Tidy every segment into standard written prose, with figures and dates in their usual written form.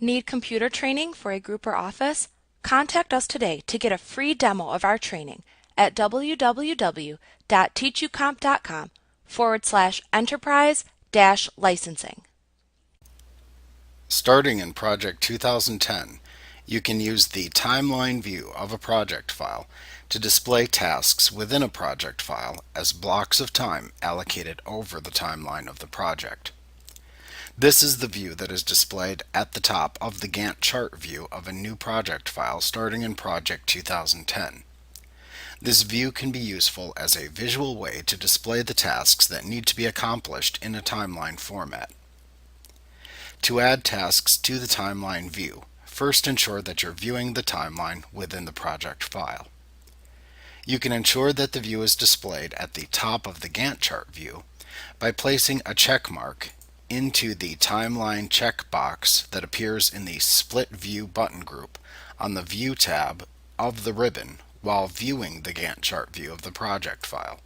Need computer training for a group or office? Contact us today to get a free demo of our training at www.teachucomp.com/enterprise-licensing. Starting in Project 2010, you can use the timeline view of a project file to display tasks within a project file as blocks of time allocated over the timeline of the project. This is the view that is displayed at the top of the Gantt chart view of a new project file starting in Project 2010. This view can be useful as a visual way to display the tasks that need to be accomplished in a timeline format. To add tasks to the timeline view, first ensure that you're viewing the timeline within the project file. You can ensure that the view is displayed at the top of the Gantt chart view by placing a check mark into the timeline checkbox that appears in the Split View button group on the View tab of the ribbon while viewing the Gantt chart view of the project file.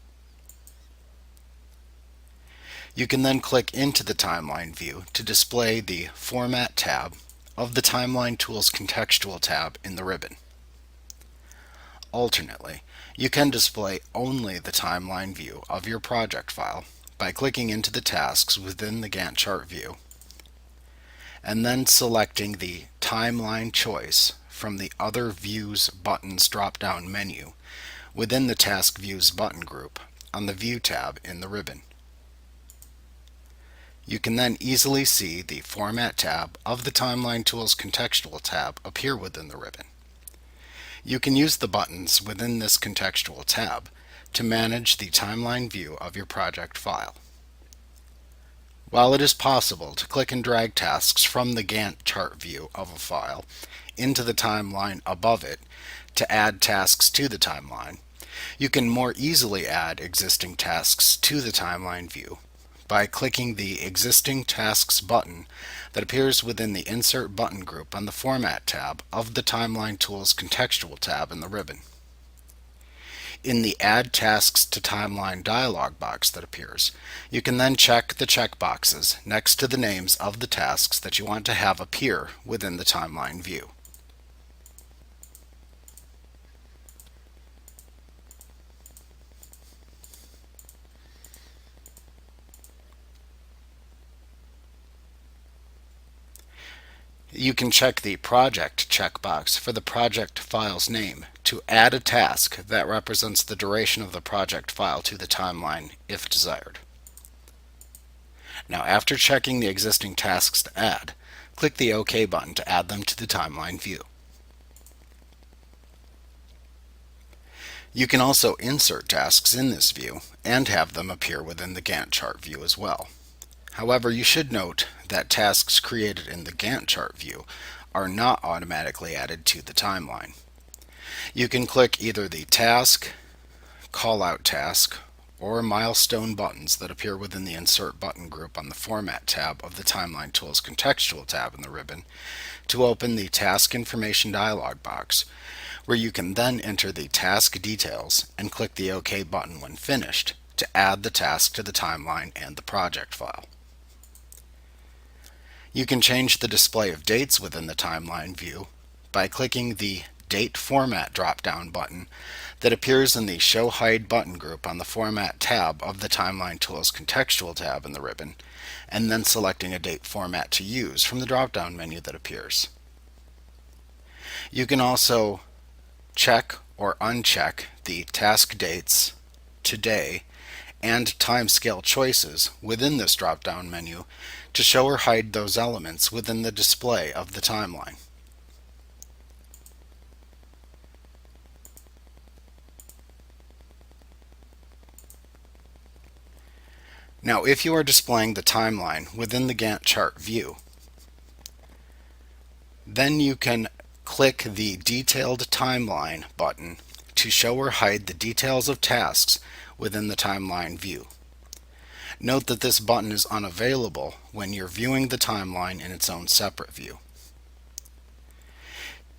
You can then click into the timeline view to display the Format tab of the Timeline Tools contextual tab in the ribbon. Alternately, you can display only the timeline view of your project file by clicking into the tasks within the Gantt chart view and then selecting the Timeline choice from the Other Views Buttons drop-down menu within the Task Views button group on the View tab in the ribbon. You can then easily see the Format tab of the Timeline Tools contextual tab appear within the ribbon. You can use the buttons within this contextual tab to manage the timeline view of your project file. While it is possible to click and drag tasks from the Gantt chart view of a file into the timeline above it to add tasks to the timeline, you can more easily add existing tasks to the timeline view by clicking the Existing Tasks button that appears within the Insert button group on the Format tab of the Timeline Tools contextual tab in the ribbon. In the Add Tasks to Timeline dialog box that appears, you can then check the checkboxes next to the names of the tasks that you want to have appear within the timeline view. You can check the Project checkbox for the project file's name to add a task that represents the duration of the project file to the timeline if desired. Now, after checking the existing tasks to add, click the OK button to add them to the timeline view. You can also insert tasks in this view and have them appear within the Gantt chart view as well. However, you should note that tasks created in the Gantt chart view are not automatically added to the timeline. You can click either the Task, Callout Task, or Milestone buttons that appear within the Insert button group on the Format tab of the Timeline Tools contextual tab in the ribbon to open the Task Information dialog box, where you can then enter the task details and click the OK button when finished to add the task to the timeline and the project file. You can change the display of dates within the timeline view by clicking the Date Format drop-down button that appears in the Show Hide button group on the Format tab of the Timeline Tools contextual tab in the ribbon, and then selecting a date format to use from the drop-down menu that appears. You can also check or uncheck the task dates, today, and timescale choices within this drop-down menu to show or hide those elements within the display of the timeline. Now, if you are displaying the timeline within the Gantt chart view, then you can click the Detailed Timeline button to show or hide the details of tasks within the timeline view. Note that this button is unavailable when you're viewing the timeline in its own separate view.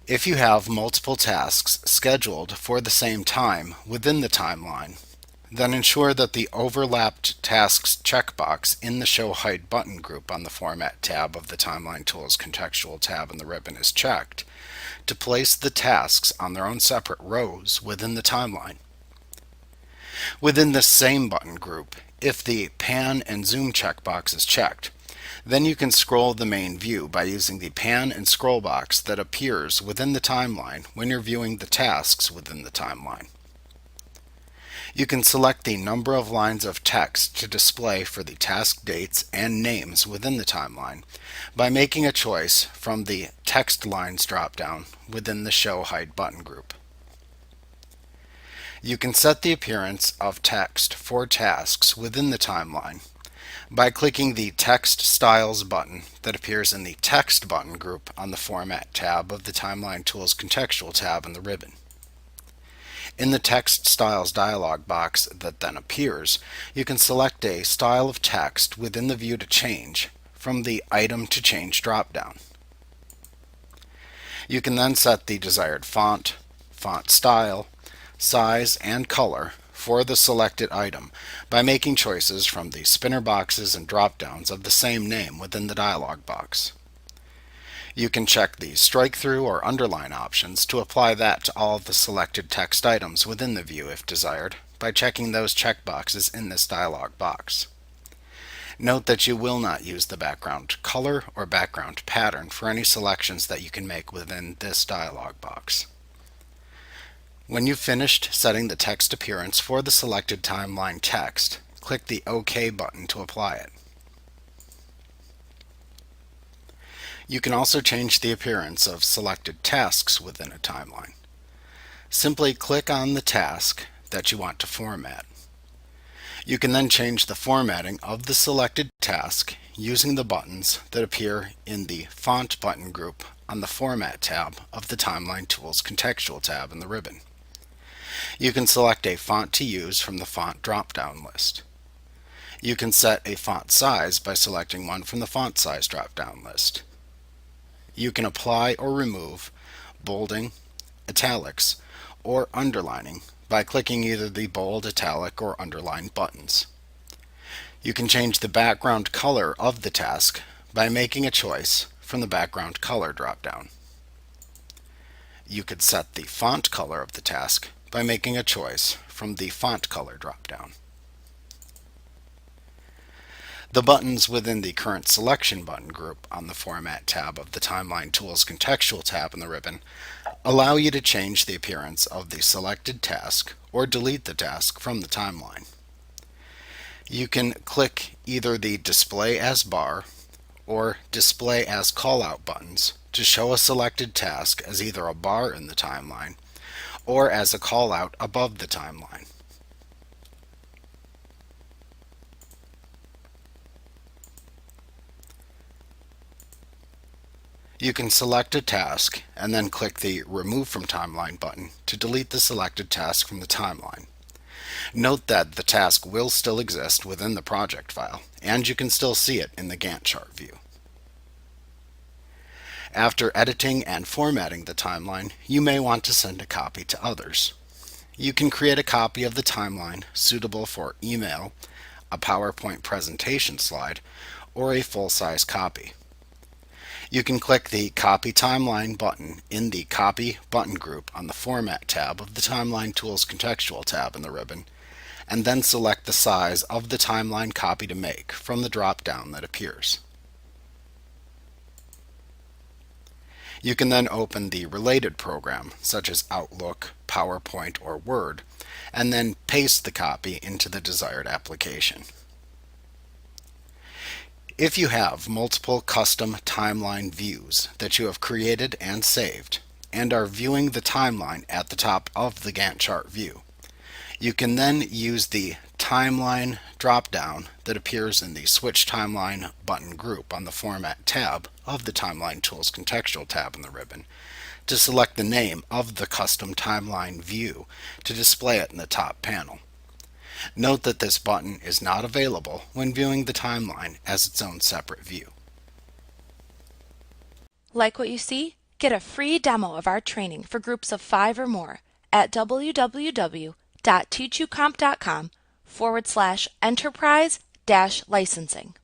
If you have multiple tasks scheduled for the same time within the timeline, Then ensure that the Overlapped Tasks checkbox in the Show Hide button group on the Format tab of the Timeline Tools contextual tab in the ribbon is checked to place the tasks on their own separate rows within the timeline. Within the same button group, if the Pan and Zoom checkbox is checked, then you can scroll the main view by using the Pan and Scroll box that appears within the timeline when you're viewing the tasks within the timeline. You can select the number of lines of text to display for the task dates and names within the timeline by making a choice from the Text Lines drop-down within the Show Hide button group. You can set the appearance of text for tasks within the timeline by clicking the Text Styles button that appears in the Text button group on the Format tab of the Timeline Tools contextual tab in the ribbon. In the Text Styles dialog box that then appears, you can select a style of text within the view to change from the Item to Change drop-down. You can then set the desired font, font style, size, and color for the selected item by making choices from the spinner boxes and drop-downs of the same name within the dialog box. You can check the strike-through or underline options to apply that to all of the selected text items within the view if desired by checking those checkboxes in this dialog box. Note that you will not use the background color or background pattern for any selections that you can make within this dialog box. When you've finished setting the text appearance for the selected timeline text, click the OK button to apply it. You can also change the appearance of selected tasks within a timeline. Simply click on the task that you want to format. You can then change the formatting of the selected task using the buttons that appear in the Font button group on the Format tab of the Timeline Tools contextual tab in the ribbon. You can select a font to use from the font drop-down list. You can set a font size by selecting one from the font size drop-down list. You can apply or remove bolding, italics, or underlining by clicking either the bold, italic, or underline buttons. You can change the background color of the task by making a choice from the background color drop-down. You could set the font color of the task by making a choice from the font color drop-down. The buttons within the Current Selection button group on the Format tab of the Timeline Tools contextual tab in the ribbon allow you to change the appearance of the selected task or delete the task from the timeline. You can click either the Display as Bar or Display as Callout buttons to show a selected task as either a bar in the timeline or as a callout above the timeline. You can select a task and then click the Remove from Timeline button to delete the selected task from the timeline. Note that the task will still exist within the project file, and you can still see it in the Gantt chart view. After editing and formatting the timeline, you may want to send a copy to others. You can create a copy of the timeline suitable for email, a PowerPoint presentation slide, or a full-size copy. You can click the Copy Timeline button in the Copy button group on the Format tab of the Timeline Tools contextual tab in the ribbon, and then select the size of the timeline copy to make from the drop-down that appears. You can then open the related program, such as Outlook, PowerPoint, or Word, and then paste the copy into the desired application. If you have multiple custom timeline views that you have created and saved, and are viewing the timeline at the top of the Gantt chart view, you can then use the Timeline drop-down that appears in the Switch Timeline button group on the Format tab of the Timeline Tools contextual tab in the ribbon to select the name of the custom timeline view to display it in the top panel. Note that this button is not available when viewing the timeline as its own separate view. Like what you see? Get a free demo of our training for groups of 5 or more at www.teachucomp.com enterprise licensing.